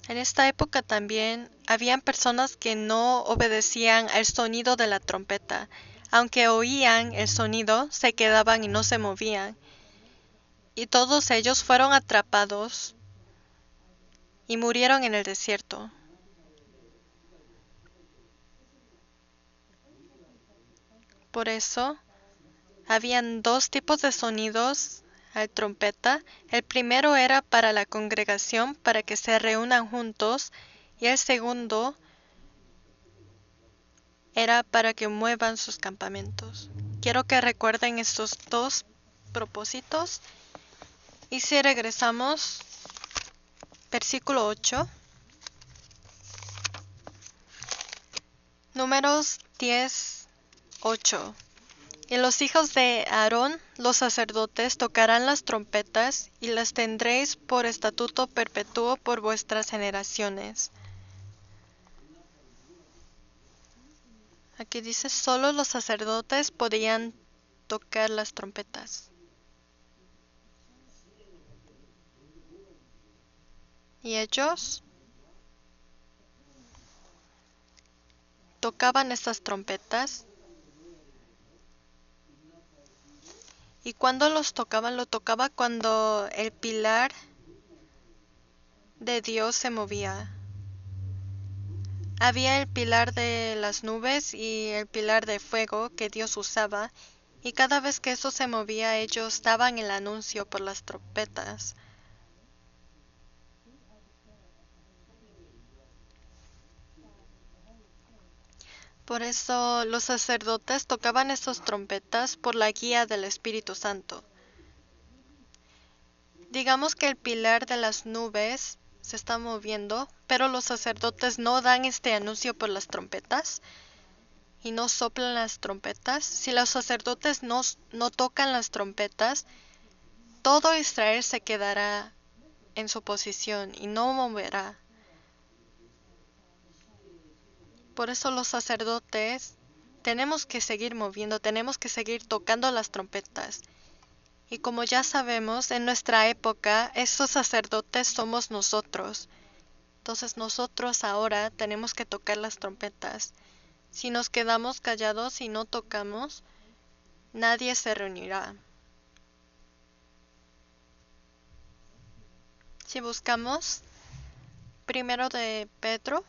En esta época también habían personas que no obedecían al sonido de la trompeta. Aunque oían el sonido, se quedaban y no se movían. Y todos ellos fueron atrapados y murieron en el desierto. Por eso, habían dos tipos de sonidos al trompeta. El primero era para la congregación, para que se reúnan juntos, y el segundo era para que muevan sus campamentos. Quiero que recuerden estos dos propósitos. Y si regresamos, versículo 8, Números 10, 8. Y los hijos de Aarón, los sacerdotes, tocarán las trompetas, y las tendréis por estatuto perpetuo por vuestras generaciones. Aquí dice, solo los sacerdotes podían tocar las trompetas. Y ellos tocaban estas trompetas. Y cuando los tocaban, lo tocaba cuando el pilar de Dios se movía. Había el pilar de las nubes y el pilar de fuego que Dios usaba, y cada vez que eso se movía, ellos daban el anuncio por las trompetas. Por eso los sacerdotes tocaban esas trompetas por la guía del Espíritu Santo. Digamos que el pilar de las nubes se está moviendo, pero los sacerdotes no dan este anuncio por las trompetas y no soplan las trompetas. Si los sacerdotes no tocan las trompetas, todo Israel se quedará en su posición y no moverá. Por eso los sacerdotes tenemos que seguir moviendo, tenemos que seguir tocando las trompetas. Y como ya sabemos, en nuestra época, esos sacerdotes somos nosotros. Entonces nosotros ahora tenemos que tocar las trompetas. Si nos quedamos callados y no tocamos, nadie se reunirá. Si buscamos primero de Pedro,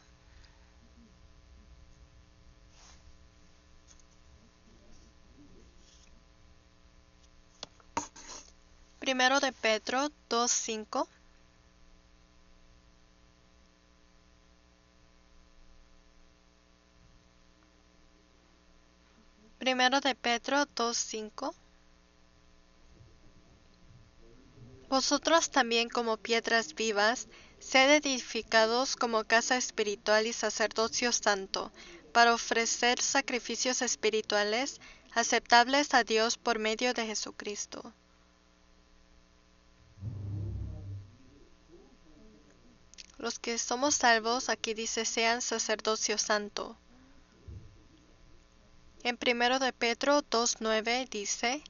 primero de Pedro 2:5. Primero de Pedro 2:5. Vosotros también como piedras vivas, sed edificados como casa espiritual y sacerdocio santo, para ofrecer sacrificios espirituales aceptables a Dios por medio de Jesucristo. Los que somos salvos, aquí dice, sean sacerdocio santo. En primero de Pedro 2:9 dice: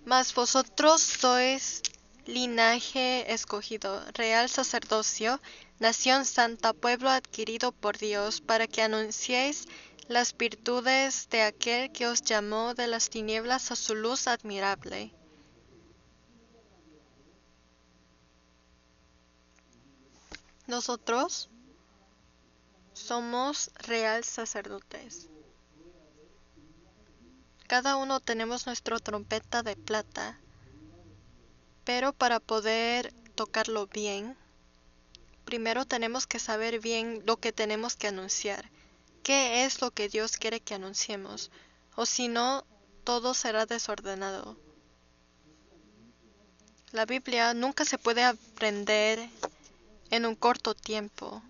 Mas vosotros sois linaje escogido, real sacerdocio, nación santa, pueblo adquirido por Dios, para que anunciéis las virtudes de aquel que os llamó de las tinieblas a su luz admirable. Nosotros somos real sacerdotes. Cada uno tenemos nuestra trompeta de plata, pero para poder tocarlo bien, primero tenemos que saber bien lo que tenemos que anunciar. ¿Qué es lo que Dios quiere que anunciemos? O si no, todo será desordenado. La Biblia nunca se puede aprender en un corto tiempo.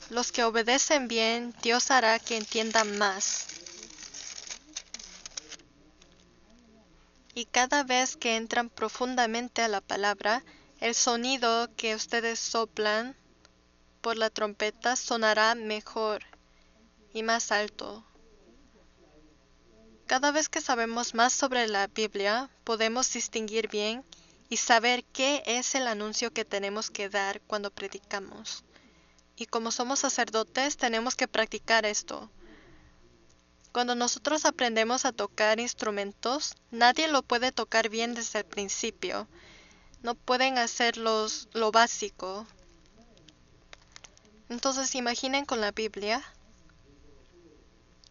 Los que obedecen bien, Dios hará que entiendan más. Y cada vez que entran profundamente a la palabra, el sonido que ustedes soplan por la trompeta sonará mejor y más alto. Cada vez que sabemos más sobre la Biblia, podemos distinguir bien y saber qué es el anuncio que tenemos que dar cuando predicamos. Y como somos sacerdotes, tenemos que practicar esto. Cuando nosotros aprendemos a tocar instrumentos, nadie lo puede tocar bien desde el principio. No pueden hacer lo básico. Entonces imaginen con la Biblia,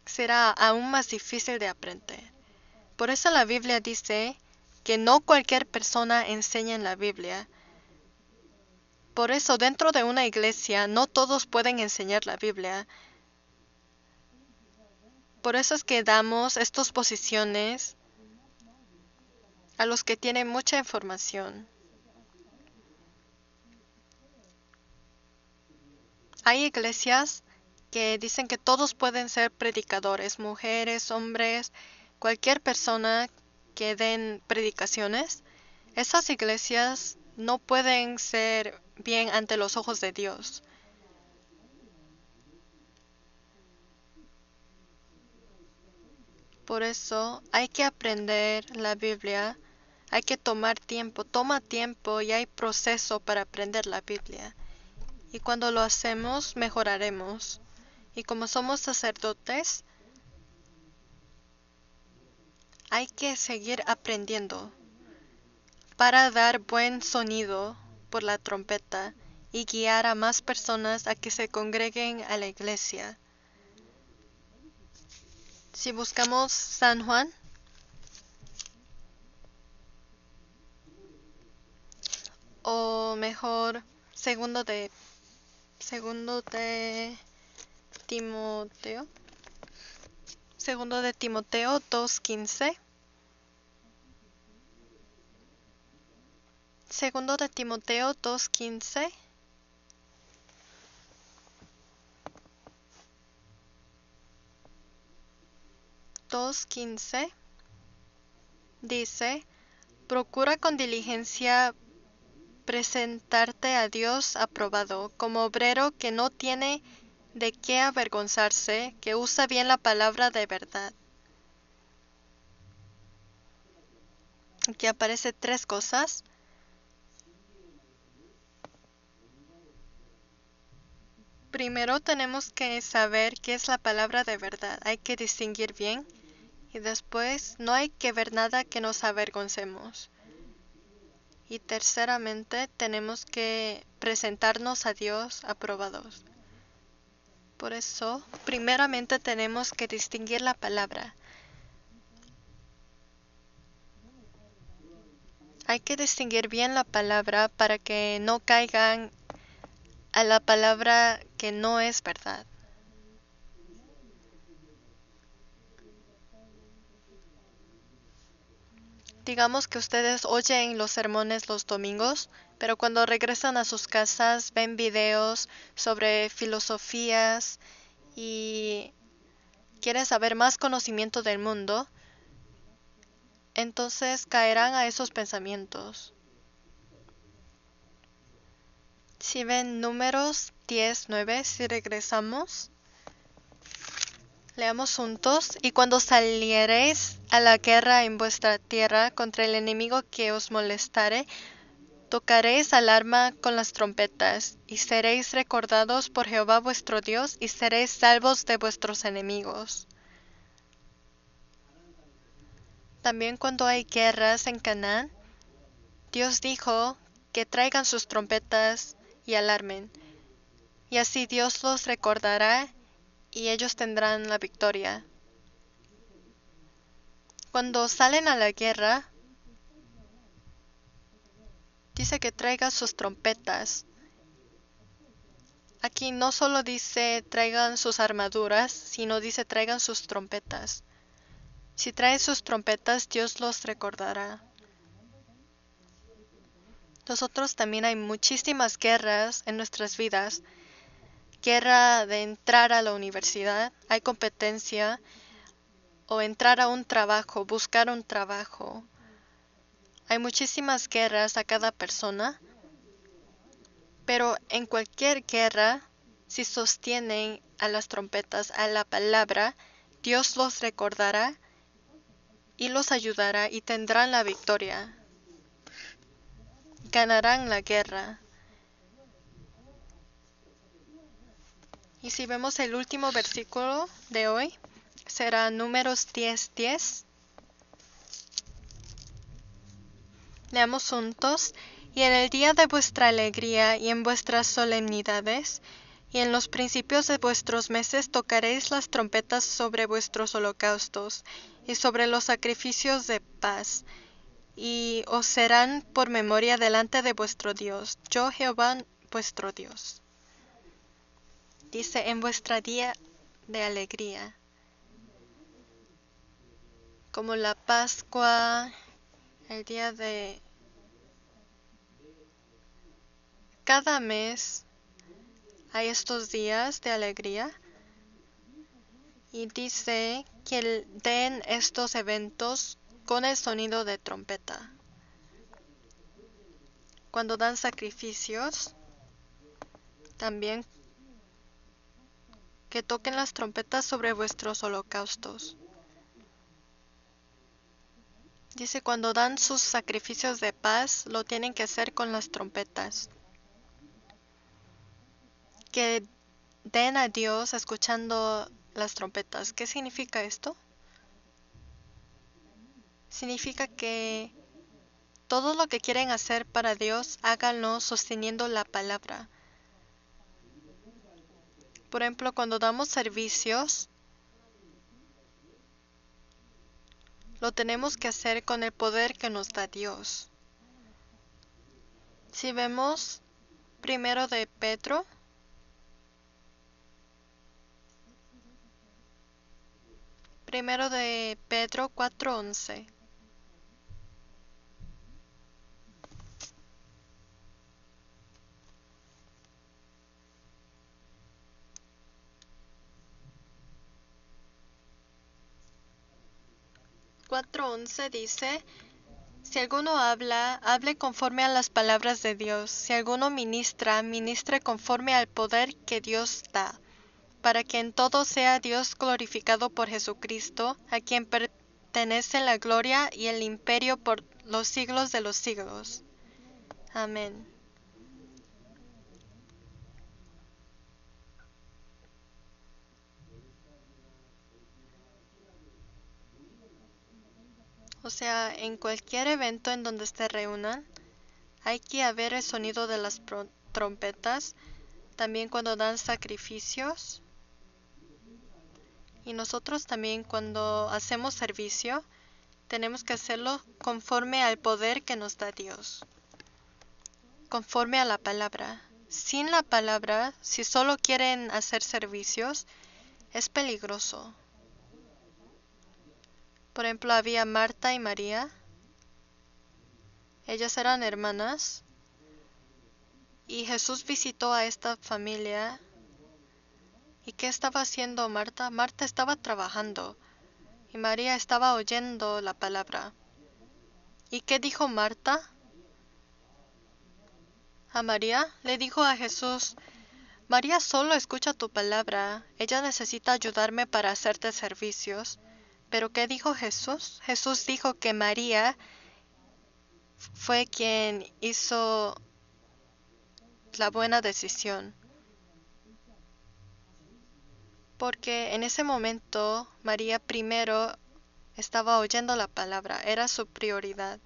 será aún más difícil de aprender. Por eso la Biblia dice que no cualquier persona enseña en la Biblia. Por eso dentro de una iglesia no todos pueden enseñar la Biblia. Por eso es que damos estas posiciones a los que tienen mucha información. Hay iglesias que dicen que todos pueden ser predicadores, mujeres, hombres, cualquier persona que den predicaciones. Esas iglesias no pueden ser bien ante los ojos de Dios. Por eso hay que aprender la Biblia, hay que tomar tiempo, toma tiempo y hay proceso para aprender la Biblia. Y cuando lo hacemos, mejoraremos. Y como somos sacerdotes, hay que seguir aprendiendo para dar buen sonido por la trompeta y guiar a más personas a que se congreguen a la iglesia. Si buscamos San Juan, o mejor, segundo de Segundo de Timoteo. Segundo de Timoteo 2:15. Segundo de Timoteo 2:15. Dice: procura con diligencia presentarte a Dios aprobado, como obrero que no tiene de qué avergonzarse, que usa bien la palabra de verdad. Aquí aparece 3 cosas. Primero tenemos que saber qué es la palabra de verdad. Hay que distinguir bien. Y después, no hay que ver nada que nos avergoncemos. Y terceramente, tenemos que presentarnos a Dios aprobados. Por eso, primeramente tenemos que distinguir la palabra. Hay que distinguir bien la palabra para que no caigan a la palabra que no es verdad. Digamos que ustedes oyen los sermones los domingos, pero cuando regresan a sus casas ven videos sobre filosofías y quieren saber más conocimiento del mundo, entonces caerán a esos pensamientos. Si ven Números 10:9, si regresamos, leamos juntos. Y cuando saliereis a la guerra en vuestra tierra contra el enemigo que os molestare, tocaréis alarma con las trompetas, y seréis recordados por Jehová vuestro Dios, y seréis salvos de vuestros enemigos. También cuando hay guerras en Canaán, Dios dijo que traigan sus trompetas y alarmen, y así Dios los recordará y ellos tendrán la victoria. Cuando salen a la guerra, dice que traigan sus trompetas. Aquí no solo dice traigan sus armaduras, sino dice traigan sus trompetas. Si traen sus trompetas, Dios los recordará. Nosotros también hay muchísimas guerras en nuestras vidas. Guerra de entrar a la universidad, hay competencia, o entrar a un trabajo, buscar un trabajo. Hay muchísimas guerras a cada persona, pero en cualquier guerra, si sostienen a las trompetas, a la palabra, Dios los recordará y los ayudará y tendrán la victoria. Ganarán la guerra. Y si vemos el último versículo de hoy, será Números 10:10. Leamos juntos. Y en el día de vuestra alegría y en vuestras solemnidades, y en los principios de vuestros meses tocaréis las trompetas sobre vuestros holocaustos y sobre los sacrificios de paz, y os serán por memoria delante de vuestro Dios, yo Jehová vuestro Dios. Dice, en vuestra día de alegría, como la Pascua, el día de... Cada mes hay estos días de alegría y dice que den estos eventos con el sonido de trompeta. Cuando dan sacrificios, también que toquen las trompetas sobre vuestros holocaustos. Dice, cuando dan sus sacrificios de paz, lo tienen que hacer con las trompetas. Que den a Dios escuchando las trompetas. ¿Qué significa esto? Significa que todo lo que quieren hacer para Dios, háganlo sosteniendo la palabra. Por ejemplo, cuando damos servicios, lo tenemos que hacer con el poder que nos da Dios. Si vemos primero de Pedro Primero de Pedro 4:11. Dice: si alguno habla, hable conforme a las palabras de Dios. Si alguno ministra, ministre conforme al poder que Dios da, para que en todo sea Dios glorificado por Jesucristo, a quien pertenece la gloria y el imperio por los siglos de los siglos. Amén. O sea, en cualquier evento en donde se reúnan, hay que haber el sonido de las trompetas, también cuando dan sacrificios. Y nosotros también cuando hacemos servicio, tenemos que hacerlo conforme al poder que nos da Dios, conforme a la palabra. Sin la palabra, si solo quieren hacer servicios, es peligroso. Por ejemplo, había Marta y María. Ellas eran hermanas. Y Jesús visitó a esta familia. ¿Y qué estaba haciendo Marta? Marta estaba trabajando. Y María estaba oyendo la palabra. ¿Y qué dijo Marta? A María le dijo a Jesús: María solo escucha tu palabra. Ella necesita ayudarme para hacerte servicios. ¿Pero qué dijo Jesús? Jesús dijo que María fue quien hizo la buena decisión. Porque en ese momento María primero estaba oyendo la palabra, era su prioridad.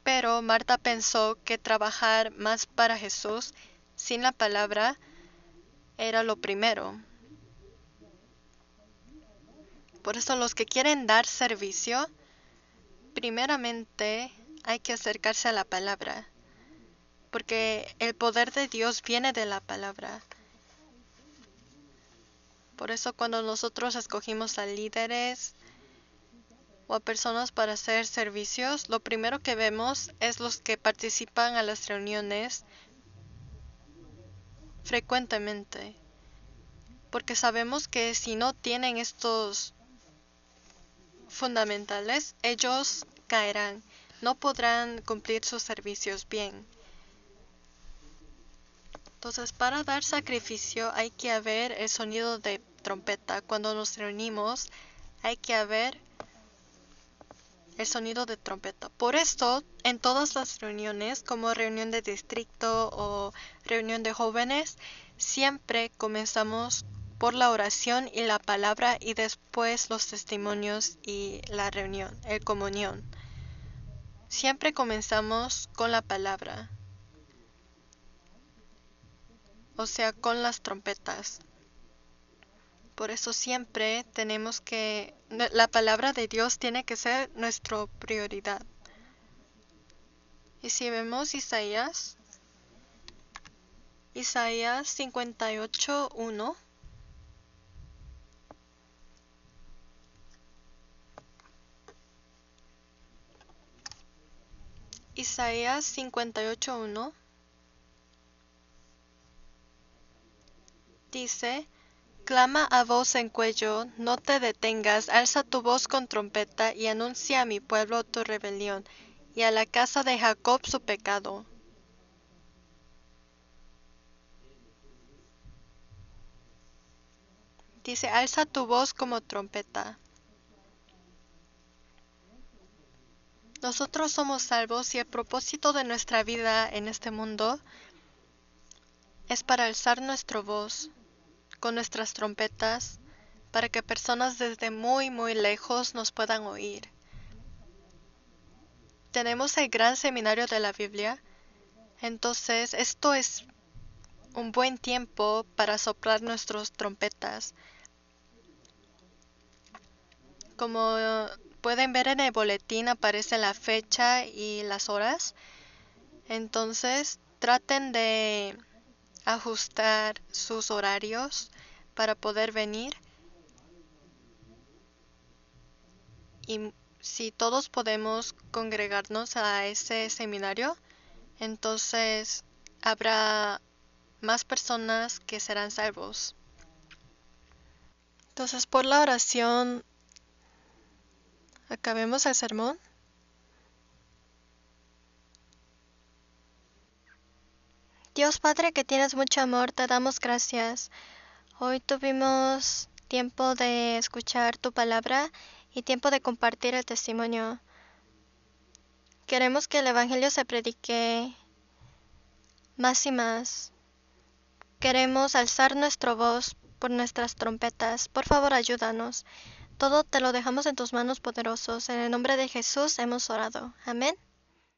Pero Marta pensó que trabajar más para Jesús sin la palabra era lo primero. Por eso los que quieren dar servicio, primeramente hay que acercarse a la palabra, porque el poder de Dios viene de la palabra. Por eso cuando nosotros escogimos a líderes o a personas para hacer servicios, lo primero que vemos es los que participan a las reuniones frecuentemente, porque sabemos que si no tienen estos fundamentales, ellos caerán, no podrán cumplir sus servicios bien. Entonces, para dar sacrificio hay que haber el sonido de trompeta. Cuando nos reunimos, hay que haber el sonido de trompeta. Por esto, en todas las reuniones, como reunión de distrito o reunión de jóvenes, siempre comenzamos por la oración y la palabra y después los testimonios y la reunión, el comunión. Siempre comenzamos con la palabra, o sea, con las trompetas. Por eso siempre tenemos que, la palabra de Dios tiene que ser nuestra prioridad. Y si vemos Isaías 58:1. Isaías 58:1 dice: clama a voz en cuello, no te detengas, alza tu voz con trompeta y anuncia a mi pueblo tu rebelión y a la casa de Jacob su pecado. Dice: alza tu voz como trompeta. Nosotros somos salvos y el propósito de nuestra vida en este mundo es para alzar nuestra voz con nuestras trompetas para que personas desde muy muy lejos nos puedan oír. Tenemos el gran seminario de la Biblia, entonces esto es un buen tiempo para soplar nuestras trompetas. Como pueden ver en el boletín aparece la fecha y las horas, entonces traten de ajustar sus horarios para poder venir. y si todos podemos congregarnos a ese seminario, entonces habrá más personas que serán salvos. Entonces, por la oración, acabemos el sermón. Dios Padre, que tienes mucho amor, te damos gracias. Hoy tuvimos tiempo de escuchar tu palabra y tiempo de compartir el testimonio. Queremos que el Evangelio se predique más y más. Queremos alzar nuestra voz por nuestras trompetas. Por favor, ayúdanos. Todo te lo dejamos en tus manos poderosos. En el nombre de Jesús hemos orado. Amén.